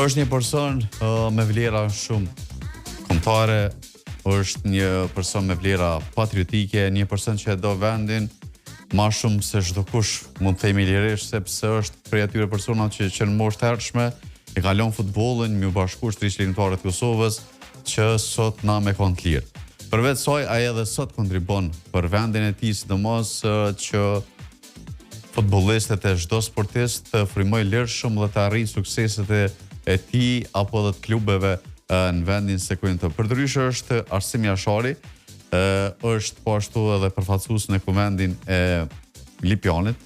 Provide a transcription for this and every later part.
Është një person me vlera shumë kombëtare, është një person me vlera patriotike, një person që e do vendin ma shumë se çdo kush, mund të themi lirisht, sepse është prej atyre personave që në moshë të hershme e kalon futbollin me u bashkuar shtrishlimtarët e Kosovës që sot na me kanë të lirë. Përveç saj, ai edhe sot kontribon për vendin e tij, sidomos që futbollistët e çdo sportist të frymojë lirshëm dhe të arrijë sukseset e tij apo dhe të klubeve në vendin se ku janë. Përndryshe është Arsim Jashari, është po ashtu edhe përfaqësues në kuvendin e Lipjanit.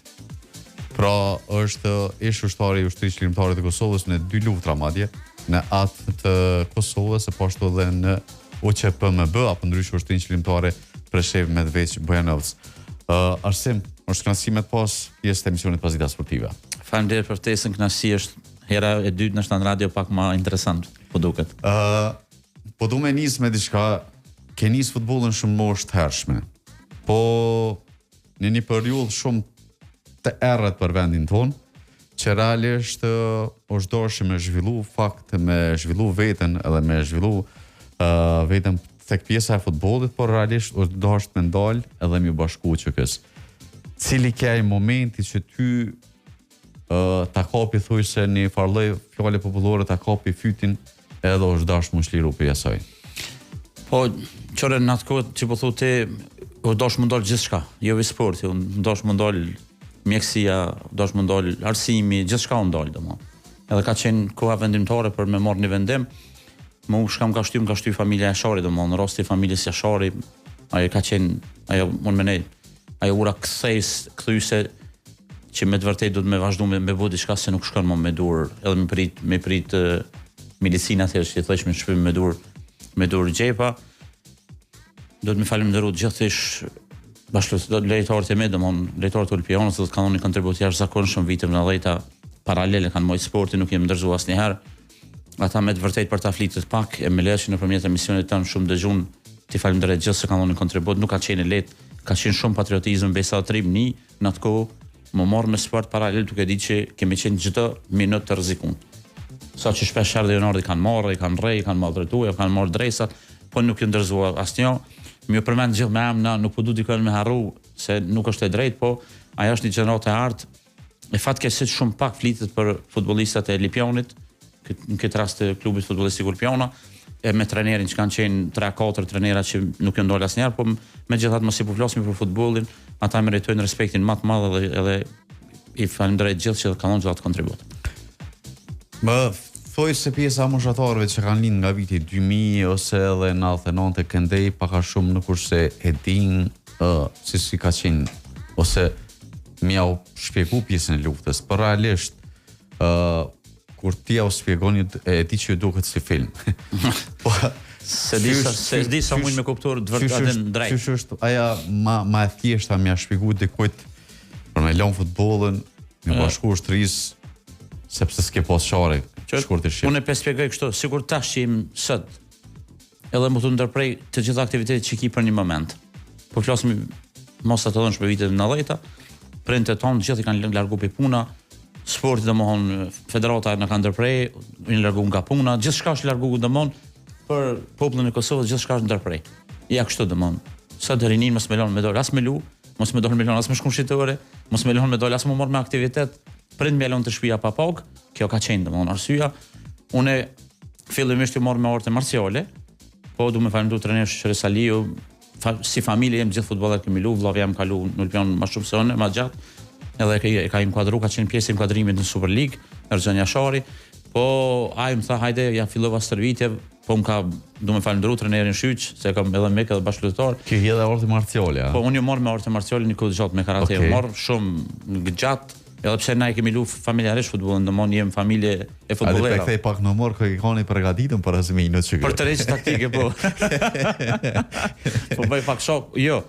Pra është ish ushtari i ushtrisë shërbimtare të Kosovës në 2 luftra madje, në atë të Kosovës e po ashtu edhe në UÇPMB apo ndryshe ushtrisë shërbimtare Preshev Medveç Bujanovc. Arsim, është kënaqësi me të pas pjesë të emisionit Pazita Sportive. Faleminderit për ftesën, kënaqësi është hera e dytë në shtanë radio pak më interesant, po duket. Po du me nis me diçka, ke nis futbollin shumë moshë të hershme. Po në një periudhë shumë të errët për vendin tonë, që realisht është dashur me zhvillu fakt, me zhvillu veten edhe me zhvillu veten tek pjesa e futbollit, por realisht është dashur me ndal edhe me u bashku çkës. Cili ka momenti që ty ta kapi thuj se një farloj fjale popullore ta kapi fytin edhe është dashur më shliru për jasaj? Po, qore në atë kohë që po thu ti, është dashur më ndal gjithçka, jo vetëm sporti, është dashur më ndal mjekësia, dashur më ndal arsimi, gjithçka u ndal domosdoshmë. Edhe ka qenë koha vendimtare për me marrë një vendim. Më u shkam ka shty familja Jashari, domosdoshmë, në rasti familjes Jashari, ajo ka qenë, ajo mund me ne, ajo ura kthyse që me të vërtet do të me vazhdu me bu diçka se nuk shkon më me dur, edhe me prit milicinat që i thëshme në shpim me dur gjepa. Do të me falemnderu gjithësh lejtarët e me, lejtarët e Ulpionës, do të kanë një kontribut jashtëzakonshëm vitet 90-ta paralele kanë mojt sporti, nuk jem ndërzu asnjëherë. Ata me të vërtet për ta flitet pak, e me leshin nëpërmjet emisionit tanë shumë dëgjun, ti falemnderoj gjithë se kanë një kontribut, nuk ka qenë lehtë, ka qenë shumë patriotizëm, besatrim në atë kohë. Më marrë me sport paralel duke ditë që kemi qenë çdo minutë të rrezikun. Sa që shpesh ardhionardi kanë marrë, kanë rrej, kanë malltretuar, kanë marrë dresat, po nuk ju ndërzua asnjë. Më përmend gjithë me emra, nuk po du dikon me harru se nuk është e drejtë, po ajo është një gjenerat e artë. E fatkeqësisht shumë pak flitet për futbollistat e Lipjanit, në këtë rast të klubit futbollistik Ulpiana, e me trenerin që kanë qenë 3-4 trenera që nuk janë dalë asnjëherë, po megjithatë mos i po flasim për futbollin, ata meritojnë respektin më të madh edhe i falenderoj gjithë që kanë dhënë atë kontribut. Më thoj se pjesa moshatarëve që kanë lind nga viti 2000 ose edhe 99 të këndej pak a shumë nuk është se e din si ka qenë ose më u shpjegu pjesën e luftës, por realisht kur ti u shpjegoni e di që ju duket si film. Po se di sa mund me kuptuar vërtetën drejt. Çu është aja më e thjeshta më shpjegu dikujt për me lënë futbollin, me bashku shtrisë sepse s'ke pas çare shkurt të shit. Unë e shpjegoj kështu, sikur tash që im sot edhe më të ndërprej të gjitha aktivitetet që ki për një moment. Po flasim mos ato dhënë për vitet 90-ta, prindët tonë gjithë i kanë largu për puna. Sporti domthon federata na ka ndërprej, i largu nga puna, gjithçka është largu domthon për popullin e Kosovës, gjithçka është ndërprej. Ja kështu domthon. Sa deri nin mos më lën me dol as me lu, mos më dol me lën as me shkum shitore, mos më lën me dol as më marr me aktivitet, prind më lën të shtëpia pa pag, kjo ka qenë domthon arsyeja. Unë fillimisht u marr me orte marciale, po du me falenderoj trajnerin Shresaliu, si familje jam gjithë futbollar kemi lu, vllavi jam kalu në Ulpian më shumë se unë, më gjatë. Edhe ka inkuadru, ka qenë pjesë e inkuadrimit në Super League, Erxhan Jashari, po ai më tha hajde, ja fillova stërvitje, po më ka du me falenderu trenerin Shyq, se kam edhe mek edhe bashkëlojtar. Ki edhe orte marciale, a? Po unë ju marr me orte marciale një kohë gjatë me karate, marr shumë gjatë, edhe pse na e kemi lu familjarisht futbollin, domthon jem familje e futbollerave. A dhe pak në morë kë i kanë përgatitën për azminut që për të rëndë taktike, po. Po bëj pak shok, jo.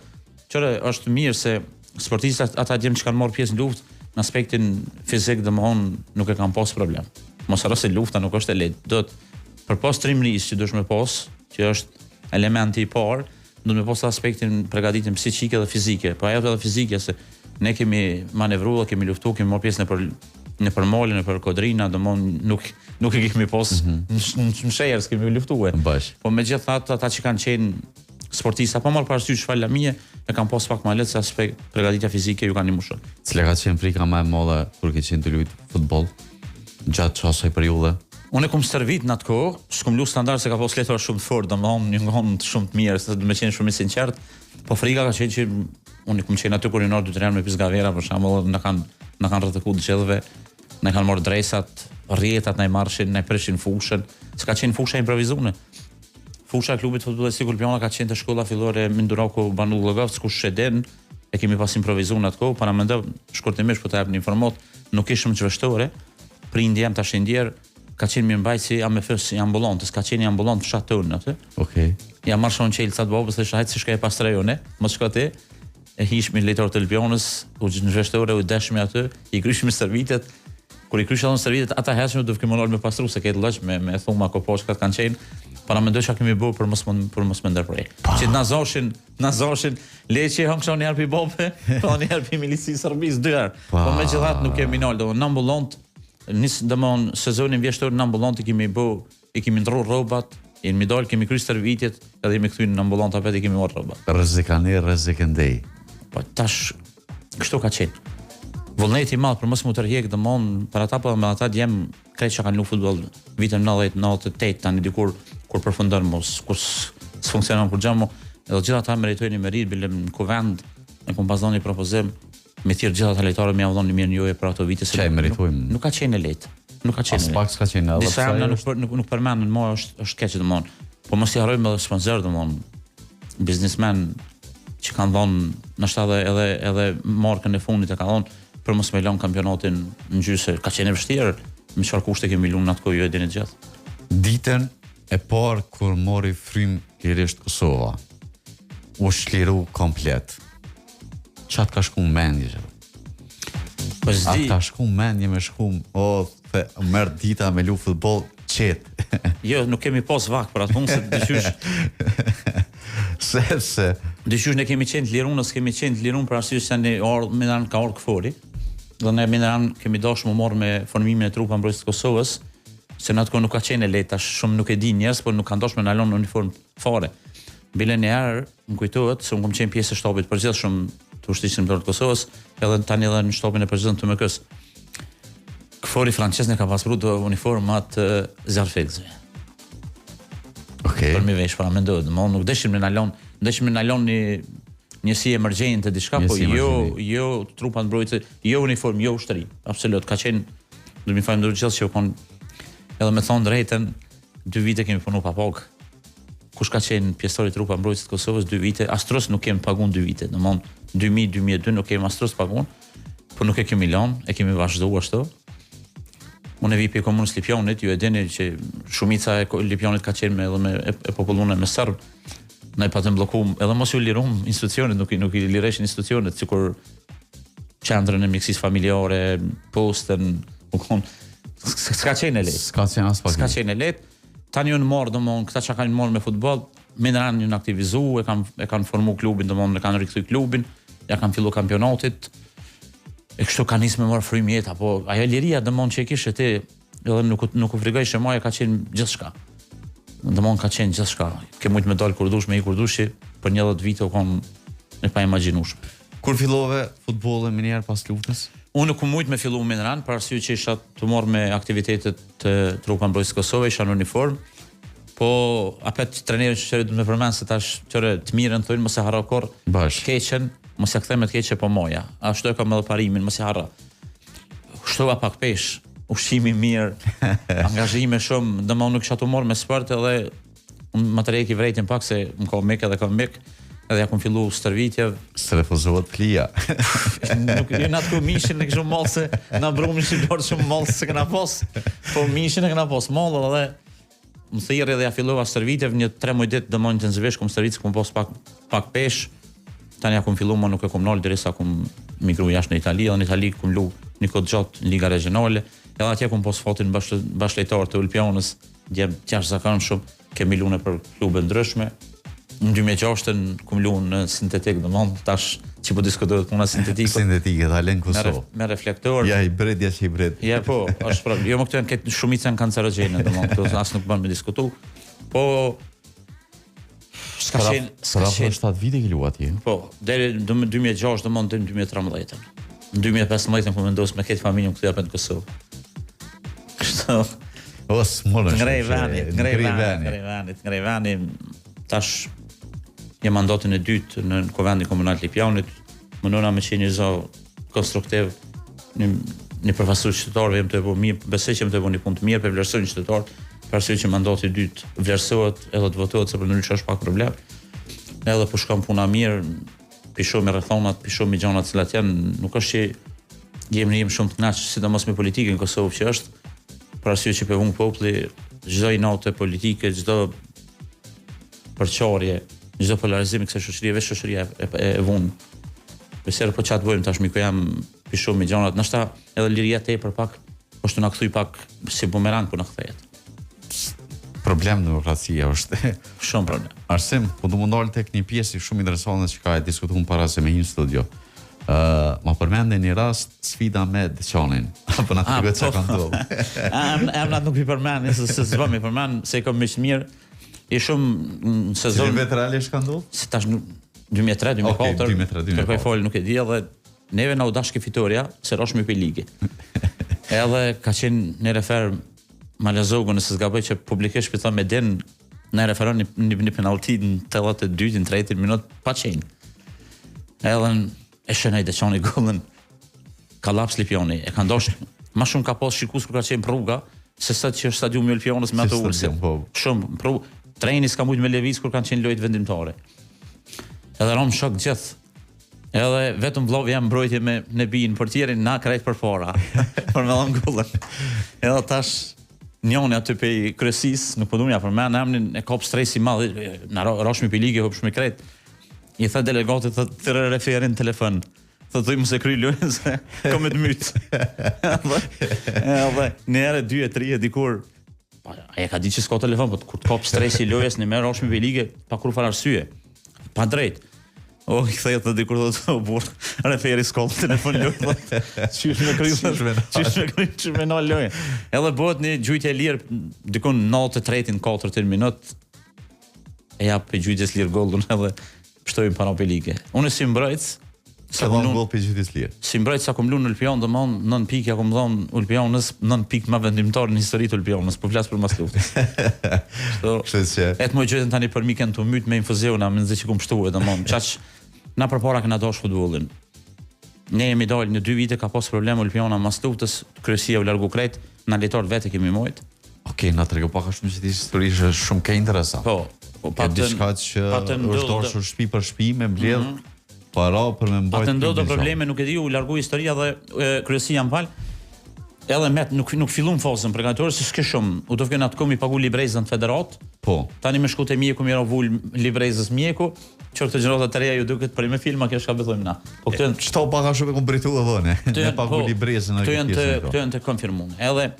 Çore është mirë se sportistat ata djem që kanë marrë pjesë në luftë në aspektin fizik domthon nuk e kanë pas problem. Mos harro se lufta nuk është e lehtë. Do të përpas trimërisë që duhet me pas, që është elementi i parë, do të me pas aspektin përgatitjen psiqike dhe fizike. Po ajo edhe fizike se ne kemi manevruar, kemi luftuar, kemi marrë pjesë në në për Molën, në për Kodrina, domthon nuk e kemi pos në shehër, s'kemi luftuar. Po megjithatë ata që kanë qenë sportistë apo marr parasysh falamie e kanë pas pak më lehtë se aspekt përgatitja fizike ju kanë ndihmuar shumë. Cila ka qenë frika më e madhe kur ke qenë të luajt futboll gjatë asaj periudhe? Unë kom servit në atë kohë, s'kom lu standard se ka pas letor shumë të fortë, domethënë një ngon shumë të mirë, se do të më qenë shumë i sinqert, po frika ka qenë që unë kom qenë aty kur i nor 2-3 me Pisgavera për shembull, na kanë rrethëkuar gjellëve, na kanë marrë dresat, rrjetat na i marrshin, na i preshin fushën, s'ka qenë fusha improvizune. Fusha e klubit futbollit Sigur Piona ka qenë te shkolla fillore Mindurako Banull Llogovc, ku shedin e kemi pas improvisuar atë kohë, para mendoj shkurtimisht po të jap një informat, nuk ishim çveshtore, prindi jam tash ndier ka qenë mirëmbajtësi AMF-s i ambulantës, ka qenë i ambulant fshat tonë aty. Okej. Ja marrshon çelca të babës, thashë hajt si shkoj pas trejone, mos shko ti. E hishmi lejtor të Lpionës, u zhveshtore, u dashmi aty, i kryshmi servitet. Kur i kryshën servitet, ata hashëm do të kemi marrë me pastru se këtë lloj me thuma koposhkat kanë qenë. Para mendoj çka kemi bërë për mos më ndërprej. Që na zoshin leçi hongshon një herë pi bobe, po një herë pi milici serbis 2 herë. Po megjithatë nuk kemi nal, do në ambulant nis domon sezonin vjeshtor në ambulant i kemi ndrru rrobat, jemi dal, kemi kryer servitjet, edhe jemi kthyer në ambulant apo i kemi marrë rrobat. Rrezikani, rrezikëndej. Po tash kështu ka qenë. Vullneti i madh për mos mu tërheq domon për ata po me ata djem krejt që kanë luajtur futboll vitin 90-98 tani dikur kur përfundon mos kur s'funksionon kur gjamo, edhe gjithë ata meritojnë merit bilem në kuvend ne kom pas dhënë propozim me thirr gjithë ata lejtarë më ia dhënë mirë joje për ato vite se nuk ka qenë lehtë. Nuk ka qenë. As pak s'ka qenë edhe pse nuk përmendën më është keq domon. Po mos i harrojmë edhe sponsor domon. Biznesmen që kanë dhënë ndoshta edhe markën e fundit e kanë dhënë për mos me lënë kampionatin në gjysë. Ka qenë vështirë, me çfarë kushte kemi luajtur atë kohë ju e dini gjithë. Ditën e parë kur mori frym lirisht Kosova, u shliru komplet. Çat ka shku mendje. Po zdi. Ka shku mendje me shkum, merr dita me lu futboll qet. Jo, nuk kemi pas vakt për atë punë se dyshysh. Sepse dyshysh ne kemi qenë të Lirunës, kemi qenë të Lirun për arsye se ne Milan ka orë Kfori. Dhe ne Milan kemi dashur më marr me formimin e trupa mbrojtës të Kosovës, se në atë kohë nuk ka qenë lehtë, tash shumë nuk e di njerëz, por nuk kanë dashur me na lënë në uniformë fare. Bile një herë më kujtohet se unë kam qenë pjesë e shtabit përgjithshëm të ushtrisë të Kosovës, edhe tani edhe në shtabin e përgjithshëm të MK-s. Kfori francez ne ka pasur uniformat Zarfexve. Okej. Për mi vesh para mendoj, domthonë nuk dëshim me na lënë një si emergjente diçka, po jo trupa mbrojtëse, jo uniformë, jo ushtri. Absolut, ka qenë do më falim gjithë që u kanë edhe me thonë drejtën 2 vite kemi punuar pa pagë. Kush ka qenë pjesëtar i trupa mbrojtësit të Kosovës 2 vite, astros nuk kemi paguar 2 vite. Domthonë 2000-2002 nuk kemi astros paguar, por nuk e kemi lënë, e kemi vazhduar ashtu. Unë vi pe komunës Lipjonit, ju e dini që shumica e Lipjonit ka qenë edhe me populluar me serb. Ne patëm bllokuar, edhe mos u lirum institucionet, nuk i lireshin institucionet, sikur qendrën e mjekësisë familjare, postën, s'ka qenë lehtë. S'ka qenë as pak. S'ka qenë lehtë. Tani unë marr domon këta që kanë marrë me futboll, me ndran një aktivizu, e kanë formuar klubin, domon e kanë rikthyr klubin, ja kanë filluar kampionatit. E kështu kanë nisë me marr frymë jetë, apo ajo liria domon që e kishe ti, edhe nuk u frikojsh më, ka qenë gjithçka. Domon ka qenë gjithçka. Ke mujt me dal kur dush, me i kur dushi, për 10 vite u kon e pa imagjinueshëm. Kur fillove futbollin më njëherë pas luftës? Unë nuk mujt me fillu me Milan, për arsye që isha të marr me aktivitetet të trupa mbrojtës Kosovë, isha në uniform. Po apet trajneri që do të më përmend se tash çore të mirën thonë mos e harro kurr. Keqen, mos ja kthem me të keqe po moja. Ashtu e kam edhe parimin, mos e harro. Shtova pak pesh, ushqimi mirë, angazhime shumë, domosdoshmë nuk isha të marr me sport edhe unë material i vrejtin pak se më ka mek edhe ka mek. Edhe ja kom fillu stërvitjev. Se refuzohet plia. Nuk jo në atë mishin e kështu mall se na brumin shqiptar shumë mall se kena pas. Po mishin e kena pas mall edhe më thirrë edhe ja fillova stërvitjev një 3 muaj ditë domon intensivisht kom stërvitje kom pas pak pesh. Tani ja kom filluar më nuk e kom nol derisa kom migruar jashtë në Itali, edhe në Itali kom lu një kohë gjatë në Liga Regionale. Edhe atje kom pas fatin bashkëlejtar të Ulpionës, djem jashtëzakonshëm, kemi lunë për klube ndryshme. Në 2006 kum luan në sintetik, domethënë tash që po diskutohet puna sintetike. Sintetike, ta lën Kosovë. Me reflektor. Ja hibrid, ja hibrid. Ja po, është problem. Jo më këto janë këtë shumica janë kancerogjene, domethënë këto as nuk bën me diskutu. Po s'ka qenë 7 vite që luat ti. Po, deri në 2006 domethënë deri në 2013. Në 2015 ku vendos me këtë familjen këtu hapën në Kosovë. Kështu. O smolën. Ngrejvani. Tash jam mandatin e dytë në Kuvendin Komunal të Lipjanit. Mënona me qenë një konstruktiv një përfaqësues qytetarëve jam të bëj mirë, besoj që jam të bëj një punë të mirë për vlerësimin qytetar, për arsye që mandati i dytë vlerësohet edhe të votohet sepse në është pak problem. Edhe po shkon puna mirë, pisho me rrethonat, pisho me gjërat që janë, nuk është që jemi shumë të kënaqur sidomos me politikën në Kosovë që është, për arsye që pe vung populli çdo notë politike, çdo përçarje, çdo polarizim i kësaj shoqërie, veç shoqëria e vonë. Besoj po çat bëjmë tash ku jam pisho me gjërat, ndoshta edhe liria tepër pak, po të na kthy pak si bumerang po na kthehet. Problem demokracia është. Shumë problem. Arsim, po do mundal tek një pjesë shumë interesante që ka diskutuar para se me një studio. Ma përmende një rast sfida me Deçanin. Apo na tregoj çka ka ndodhur. Emrat nuk i përmend, se s'vëm i përmend se kam më mirë. I shumë në sezon. Si vetë realisht ka ndodhur? Si tash 2003, 2004. Kërkoj fol nuk e di edhe neve na u dashkë fitoria se roshmi pe ligë. Edhe ka qenë në refer Malazogu nëse s'gaboj që publikisht i thonë me den në referon një penalti në 82-ën, 30 minutë pa qenë. Edhe e shënoi Deçani gollën ka laps Lipjani, e ka ndosh më shumë ka pas shikues kur ka qenë rruga se sa që është stadiumi i Lipjanës me ato ulse. Shumë treni s'ka mujt me lëviz kur kanë qenë lojë vendimtare. Edhe rom shok gjithë. Edhe vetëm vllovi jam mbrojtje me Nebin portierin na krejt përpara. Për me dhënë gollën. Edhe tash njëri aty pe kryesis, nuk po duam ja përmend emrin, e kop stresi i madh, na roshmi pe ligë hop shumë krejt. I tha delegatit të referin në telefon. Thotë mos e kry lojën se kam të myt. Edhe në herë 2 e 3 dikur ai ka ditë që s'ka telefon, po kur të kop stresi i lojës në merr roshmi pe ligë pa kur fal arsye. Pa drejt. O, i kthehet të dikur thotë o burr, referi s'ka telefon lojë. Çish me kryj në lojë. Edhe bëhet një gjujtje e lirë dikon 93-ën 4 minutë. E jap pe gjujtjes lirë gollun edhe shtojmë para pe ligë. Unë si mbrojtës sa kam gol pe gjujtjes lirë. Si mbrojtës sa kam lunë në Ulpion, domthon 9 pikë ja kam dhënë Ulpionës, 9 pikë më vendimtar në historitë të Ulpionës, po flas për mas luftës. Kështu që et më gjeten tani për mikën të myt me infuzion, na mendoj që kum shtuar domthon. Çaq na përpara kena dash futbollin. Ne jemi dalë në 2 vite ka pas problem Ulpiona mas luftës, kryesia u largu krejt, na litor vetë kemi mojt. Okej, na trego pak ashtu si historisë shumë ke interesant. Po pa diçka që është dashur shtëpi për shtëpi me mbledh para për me mbajtur. Atë ndodho probleme, nuk e di, u largu historia dhe kryesia mfal. Edhe me nuk fillon fazën përgatitore se s'ke shumë. U do vjen atë komi pagu librezën federat. Po. Tani më shkute mjeku më vul librezës mjeku. Çortë gjërat të reja ju duket për me filma që ka bëthojmë na. Po këto çto pak a shumë e kompritu dhënë. Ne pagu librezën këto janë të konfirmuar. Edhe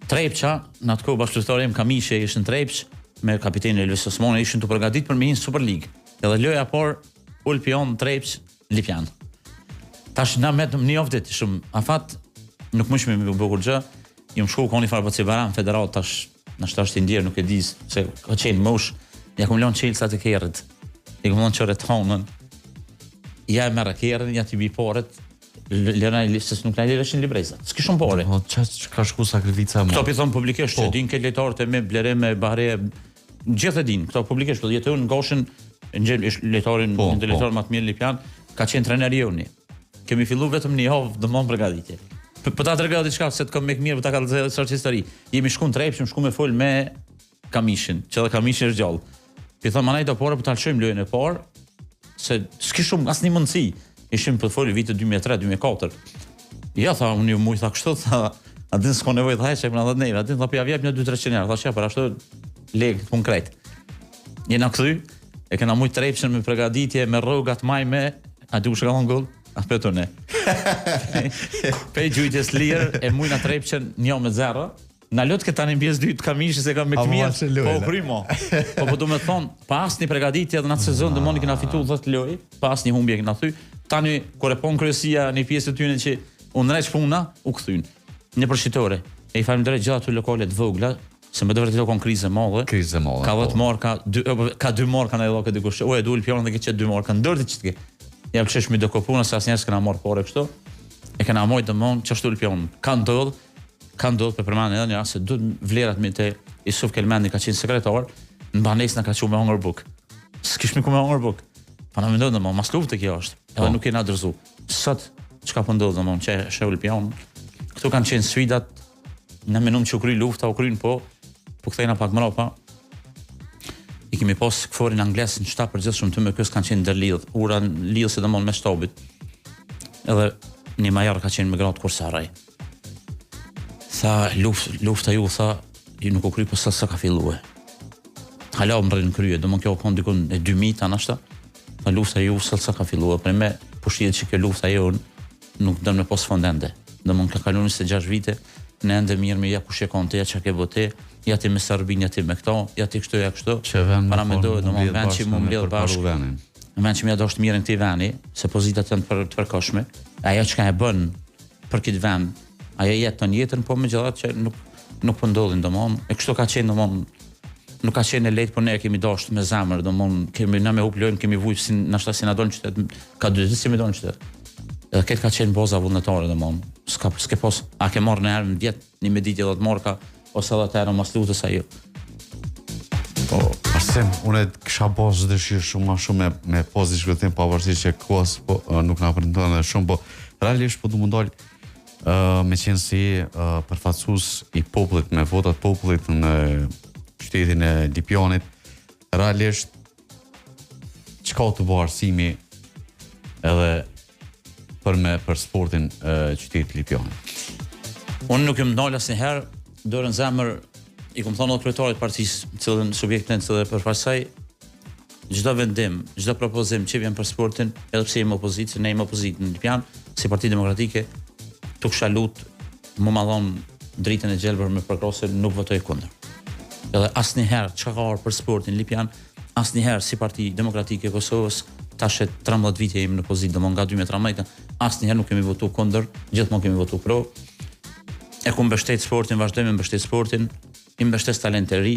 Trepça, në atë kohë bashkëtorë im Kamishe ishin Trepç me kapitenin Elvis Osmani ishin të përgatitur për me një Super League. Edhe loja por Ulpion Trepç Lipjan. Tash na me një ofdet shumë afat nuk më shumë me bukur gjë. Jam shku koni fare për Baran federat tash na shtash të ndjer nuk e di se ka qenë mosh. Ja kum lënë Chelsea të kerrit. I kum lënë çorët honën. Ja me rakerën ja ti bi porët. Lëna i listës nuk na lëshin librezat. S'ke shumë pore. Po ka shku sakrifica më. Këto pi thon publikisht që din ke lojtarët me blerë me bahre gjithë e din. Këto publikisht po jetojnë ngoshin ngjel lojtarin lojtar më të mirë Lipjan ka qenë trener i Joni. Kemi filluar vetëm një javë domon përgatitje. Po ta tregoj diçka se të kam më mirë, po ta kallëzoj çfarë histori. Jemi shkuën Trepç, shkuam me fol me Kamishin, që edhe Kamishi është gjallë. Pi thon manaj do pore po ta lëshojmë lojën e parë se s'ke shumë asnjë mundësi. Ishim për folë vitë 2003-2004. Ja, tha, unë ju mujtë, tha kështu, tha, atin s'ko nevoj, tha, e që e më në dhe nejve, atin, tha, për javjep një 2-3 njerë, tha, që për ashtu legë të konkret. Jena këthy, e kena mujtë Trepçën me pregaditje, me rrogat majme, a du shka në gull, a pëtune. Pej gjujtjes lirë, e mujna Trepçën 1-0, Na lot që tani pjesë dytë kamishi se kam me të mia. Po primo. Po do të thon, pas një përgatitje edhe në atë sezon domoni kena fituar 10 lojë, pas një humbje kena thy. Tani kur e pon kryesia në pjesë të tyre që u ndreq puna, u kthyn. Në përshitore. E i falenderoj gjithë ato lokale të vogla, se më vërtet ka krizë e madhe. Krizë e madhe. Ka 10 marka, ka 2 marka në lloka dikush. O e dul pionë dhe që 2 marka ndërti ç'të. Ja pse më do kopuna se asnjëherë s'kena marr porë kështu. E kena marrë domon ç'ashtu pion. Ka ndodh për përmend edhe një rast se duhet vlerat me te Isuf Kelmani ka qenë sekretar, në banesë na ka thënë me hunger book. S'kish më ku me hunger book. Po na mendon domon, mas luftë kjo është. Edhe nuk kena dërzu. Sot çka po ndodh domon, që shehul pion. Këtu kanë qenë sfidat. Në menum që u kry lufta, u kryn po kthejna pak mrapa. I kemi pas këforin angles në shtap përgjithshëm të me kësë kanë qenë ndërlidh. Ura lidhë se domon me shtabit. Edhe një major ka qenë me gratë kursaraj. Tha, lufta ju, tha, ju nuk u kry për sa ka filluar. Hala më rrinë krye, domon kjo konë dikun e 2000 anashta. Tha, lufta ju, sa ka filluar. Për me, pushtijet që kjo lufta ju nuk dëmë me pos fondende. Domon ka kalun 26 vite, në ende mirë me ja ku shekon të ja që ke bote, ja ti me Serbin, ja ti me këto, ja ti kështu, ja kështu. Para me dojë, domon vend që mu mbledh bashkë. Vend që mi adosht mirën këti veni, se pozitat janë të përkoshme. Ajo që ka e bën për këtë vend, ajo jetë të njetën, po me gjithat që nuk pëndodhin, domon. E kështu ka qenë, domon, nuk ka qenë e lejtë, po ne e kemi dosht me zemër, domon, kemi na me uplojnë, kemi vujtë, nashta si na donë qytet, ka 20 si me donë qytet. Edhe këtë ka qenë boza vullnetare, domon. S'ke pos, a ke marrë në herë në djetë, një meditje dhe të marka, ose edhe të herë mas lutës ajo. Po, Arsim, unë kisha pas dëshirë shumë ma shumë me pas një shkëtim pavarësisht që kohës nuk na përndon edhe shumë, po realisht po du më ndalë me qenë si përfaqësues i popullit, me votat popullit në qytetin e Lipjanit, realisht çka të bëjë Arsimi edhe për sportin qytetit Lipjanit. Unë nuk jam ndalë asnjëherë dorën zemër. I kom thonë kryetarit partisë, cilën subjektin cilë për pasaj, çdo vendim, çdo propozim që vjen për sportin, edhe pse jemi opozitë, ne jemi opozitë në Lipjan, si Parti Demokratike, tu kisha lut, më ma dhonë dritën e gjelbër me përkrosë, nuk votoj kundër. Edhe asnjëherë çka ka ardhur për sportin Lipjan, asnjëherë si Parti Demokratike e Kosovës, tash 13 vite jemi në opozitë, domon nga 2013, asnjëherë nuk kemi votuar kundër, gjithmonë kemi votuar pro. E ku mbështet sportin, vazhdojmë mbështet sportin. I mbështes talent e ri,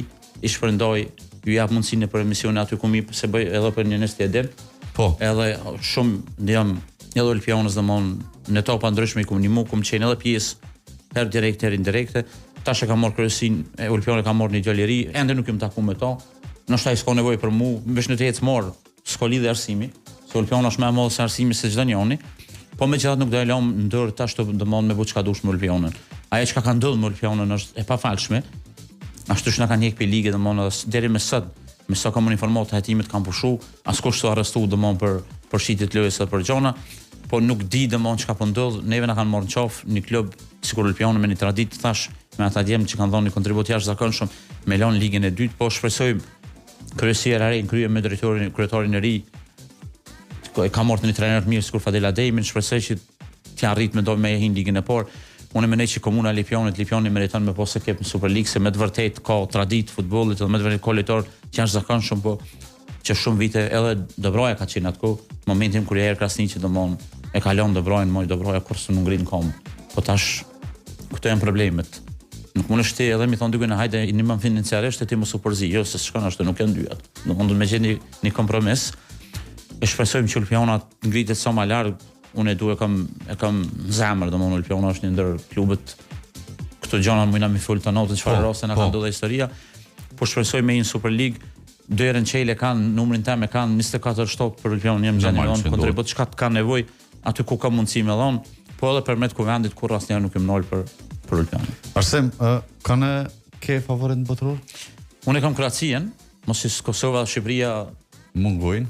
i shpërndoj, ju jap mundësinë për emisione aty ku mi se bëj edhe për një nesti edem. Po. Edhe shumë jam edhe Olimpianës domon në topa ndryshme ku më qenë edhe pjesë herë direkte herë indirekte. Tash e kam marrë kryesinë, Olimpiana ka marrë një djalë i ri, ende nuk jam takuar me to. Ndoshta s'ka nevojë për mua, veç në të ecë marr, s'ka lidhje Arsimi, se Olimpiana është më e madhe se Arsimi se çdo njëri. Po megjithatë nuk do e lëm ndër tash të domon me bu çka dush me Olimpianën. Ajo çka ka ndodhur me Olimpianën është e pafalshme. Ashtu që na kanë hjekë ligë domon deri me sot, me sa kam informuar hetimet kanë pushu, askush s'u arrestu domon për shitjet lojës apo për gjona, po nuk di domon çka po ndodh, neve na kanë marrë në qafë një klub sikur Olimpiana me një traditë thash, me ata djem që kanë dhënë një kontribut jashtëzakonshëm me lënë ligën e dytë, po shpresojmë kryesia e re krye me kryetarin e ri, ka marrë një trajner të mirë sikur Fadel Adejmin, shpresoj që të arrit me hin ligën e parë. Unë mendoj që komuna Lipjani meriton me posë kep në Super League, se me të vërtet ka traditë futbollit dhe me të vërtet kolektor që janë zakonshëm, po që shumë vite edhe Dobroja ka qenë atko, momentin kur erë Krasniqi domon e ka lënë Dobrojën, moj Dobroja kurse nuk ngrin kom. Po tash këto janë problemet. Nuk mundesh ti edhe mi thon dykën hajde një më financiarisht ti mos u përzi, jo se shkon ashtu, nuk janë dyat. Domon do të më gjeni një kompromis. E shpresojmë që Olimpiana ngritet sa më larg. Unë e kam zemër, domon Olimpiana është një ndër klubet këto gjona më mi fol të natë çfarë raste na ka ndodhur historia. Po shpresoj me një Super League, dy herë në çele kanë numrin tim, kanë 24 shtop për Olimpianën, jam gjenon kontribut çka ka nevojë aty ku ka mundësi me dhon, po edhe përmet kuvendit kur asnjëherë nuk kem nol për Olimpianën. Arsem, kanë ke favorit botror? Unë kam Kroacien, mos is Kosova, Shqipëria mungojnë,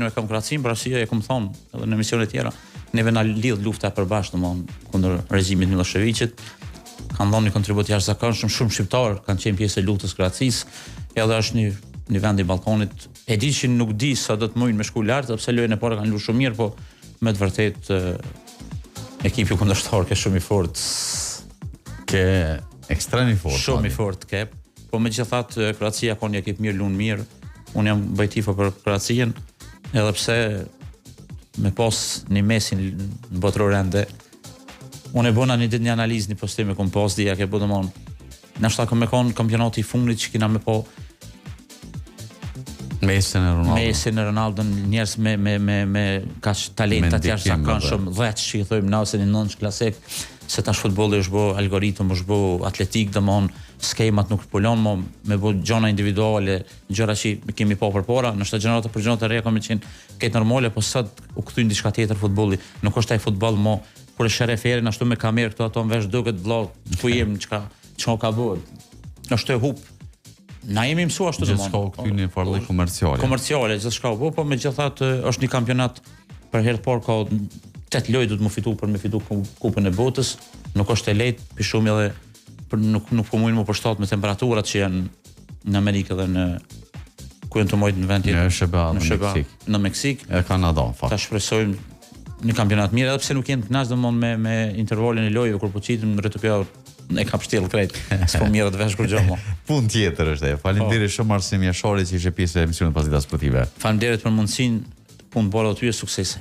e kam Kroacin, Brasia e kam thonë edhe në emisione tjera. Neve na lidh lufta e përbashkët domon kundër regjimit Miloševićit. Kanë dhënë një kontribut jashtëzakonshëm, shumë shqiptar kanë qenë pjesë e luftës Kroacisë, edhe është një vend i Ballkanit. E di që nuk di sa do të mujnë me shku lart, sepse lojën e parë kanë luajtur shumë mirë, po me të vërtetë ekipi kundërshtar është shumë i fortë. Ke Ekstrem i fortë. Shumë i fortë kep. Po megjithatë Kroacia ka një ekip mirë, lund mirë. Unë jam bëjtifo për Kroacien, edhe pse me pas një Mesin në botërore ende. Unë e bëna një ditë një analizë, një postim e kom pas dhja ke bu domon. Nashta ka me konë kampionati i fundit që kina me po Mesin e Ronaldo, njerëz me kaq talenta të jashtëzakonshëm, 10 që i thojmë na ose një 9 klasik, se tash futbolli është bë algoritëm, është bë atletik, domthon skemat nuk pulon më me bë gjëra individuale, gjëra që kemi pa përpara, në shtë gjenerata për gjëra të reja kanë qenë këtë normale, po sot u kthyn diçka tjetër futbolli. Nuk është ai futboll më kur e shere ferin ashtu me kamerë këto ato në vesh duket vëlla ku jem çka ka bërë. Është e hub. Na jemi mësuar ashtu domosdoshmë. Gjithçka u kthyn në formë komerciale. Komerciale, gjithçka u bë, po megjithatë është një kampionat për herë të parë ka 8 lojë do të më fitu për me fitu kupën e botës. Nuk është e lehtë, për shumë edhe për nuk po mundin më përshtat me temperaturat që janë në Amerikë dhe në ku janë të mojtë në vend tjetër. Në Meksik. E Kanada në fakt. Ta shpresojmë një kampionat mirë, edhe pse nuk jenë të kënaqur domosdoshmë me intervalin e lojëve kur po qitem në rretëpja e ka pështjellë krejt. S'po mirë të vesh kur gjë më. Punë tjetër është e. Faleminderit shumë Arsim Jashari që ishe pjesë e emisionit Pasdita Sportive. Faleminderit për mundësinë, punë bolla të tyre, suksese.